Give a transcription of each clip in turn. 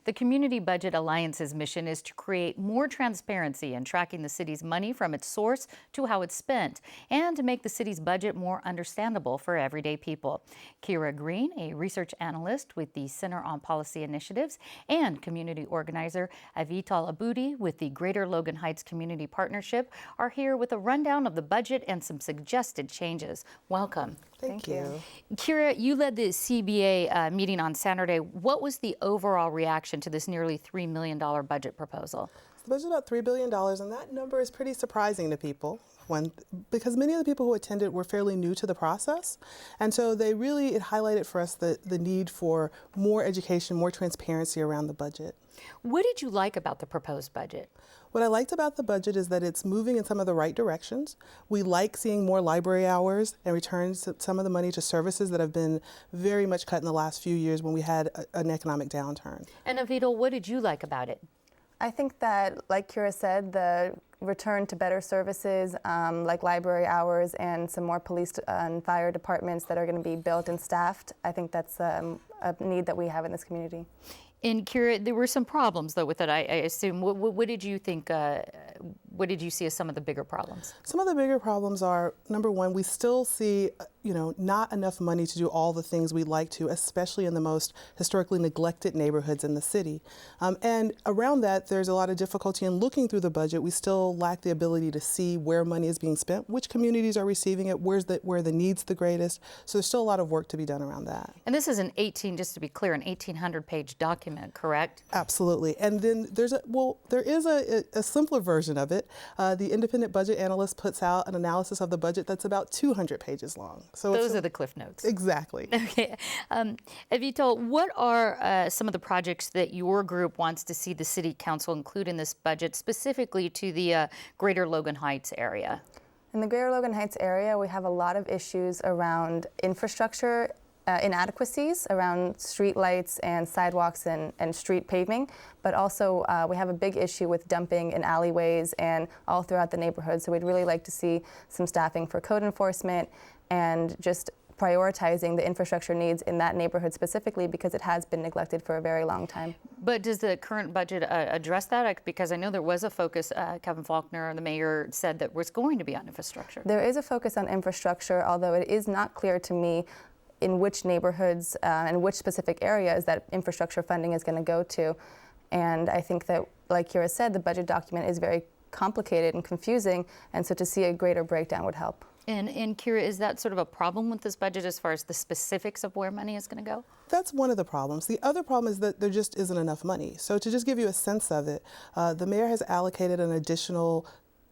The Community Budget Alliance's mission is to create more transparency in tracking the city's money from its source to how it's spent, and to make the city's budget more understandable for everyday people. Kira Green, a research analyst with the Center on Policy Initiatives, and community organizer Avital Aboudi with the Greater Logan Heights Community Partnership, are here with a rundown of the budget and some suggested changes. Welcome. Thank you. Kira, you led the CBA meeting on Saturday. What was the overall reaction to this nearly $3 million budget proposal? The budget's about $3 billion, and that number is pretty surprising to people. Because many of the people who attended were fairly new to the process. And so it highlighted for us the need for more education, more transparency around the budget. What did you like about the proposed budget? What I liked about the budget is that it's moving in some of the right directions. We like seeing more library hours and return some of the money to services that have been very much cut in the last few years when we had an economic downturn. And Avital, what did you like about it? I think that, like Kira said, the return to better services like library hours and some more police and fire departments that are going to be built and staffed, I think that's a need that we have in this community. And Kira, there were some problems though with it, I assume. What did you think, what did you see as some of the bigger problems? Some of the bigger problems are, number one, we still see not enough money to do all the things we'd like to, especially in the most historically neglected neighborhoods in the city. And around that, there's a lot of difficulty in looking through the budget. We still lack the ability to see where money is being spent, which communities are receiving it, where the need's the greatest. So there's still a lot of work to be done around that. And this is just to be clear, an 1,800-page document, correct? Absolutely. And then there is a simpler version of it. The independent budget analyst puts out an analysis of the budget that's about 200 pages long. So those are the Cliff Notes. Exactly. Okay. Avital, what are some of the projects that your group wants to see the City Council include in this budget, specifically to the Greater Logan Heights area? In the Greater Logan Heights area, we have a lot of issues around infrastructure inadequacies around street lights and sidewalks and street paving, but also we have a big issue with dumping in alleyways and all throughout the neighborhood. So we'd really like to see some staffing for code enforcement and just prioritizing the infrastructure needs in that neighborhood specifically because it has been neglected for a very long time. But does the current budget address that? Because I know there was a focus, Kevin Faulconer, the mayor, said that was going to be on infrastructure. There is a focus on infrastructure, although it is not clear to me in which neighborhoods and which specific areas that infrastructure funding is going to go to. And I think that, like Kira said, the budget document is very complicated and confusing, and so to see a greater breakdown would help. And Kira, is that sort of a problem with this budget as far as the specifics of where money is going to go? That's one of the problems. The other problem is that there just isn't enough money. So to just give you a sense of it, the mayor has allocated an additional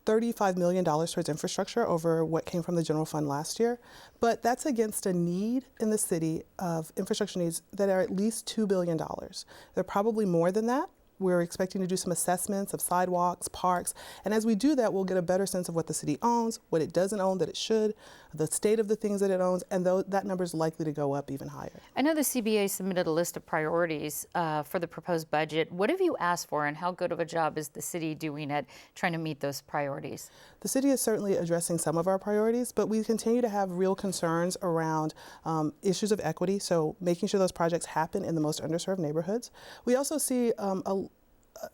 $35 million towards infrastructure over what came from the general fund last year. But that's against a need in the city of infrastructure needs that are at least $2 billion. They're probably more than that. We're expecting to do some assessments of sidewalks, parks, and as we do that, we'll get a better sense of what the city owns, what it doesn't own that it should, the state of the things that it owns, and that number is likely to go up even higher. I know the CBA submitted a list of priorities for the proposed budget. What have you asked for, and how good of a job is the city doing at trying to meet those priorities? The city is certainly addressing some of our priorities, but we continue to have real concerns around issues of equity, so making sure those projects happen in the most underserved neighborhoods. We also see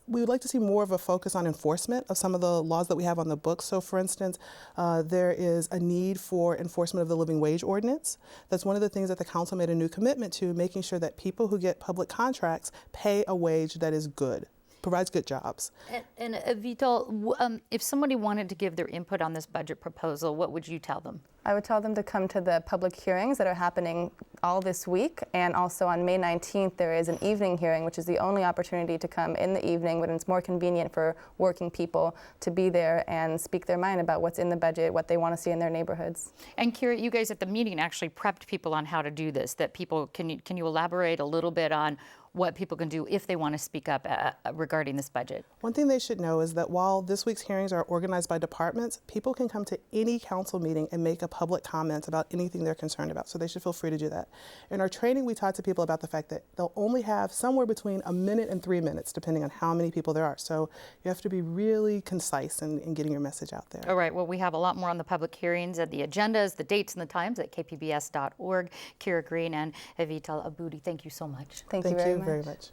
we would like to see more of a focus on enforcement of some of the laws that we have on the books. So for instance, there is a need for enforcement of the living wage ordinance. That's one of the things that the council made a new commitment to, making sure that people who get public contracts pay a wage that is good, provides good jobs. And Avital, if somebody wanted to give their input on this budget proposal, what would you tell them? I would tell them to come to the public hearings that are happening all this week, and also on May 19th there is an evening hearing, which is the only opportunity to come in the evening when it's more convenient for working people to be there and speak their mind about what's in the budget, what they want to see in their neighborhoods. And Kira, you guys at the meeting actually prepped people on how to do this, that people, can you elaborate a little bit on what people can do if they want to speak up regarding this budget? One thing they should know is that while this week's hearings are organized by departments, people can come to any council meeting and make a public comment about anything they're concerned about, so they should feel free to do that. In our training, we talk to people about the fact that they'll only have somewhere between a minute and 3 minutes, depending on how many people there are. So you have to be really concise in getting your message out there. All right, well, we have a lot more on the public hearings and the agendas, the dates and the times at kpbs.org. Kira Green and Avital Aboudi, thank you so much. Thank you very much.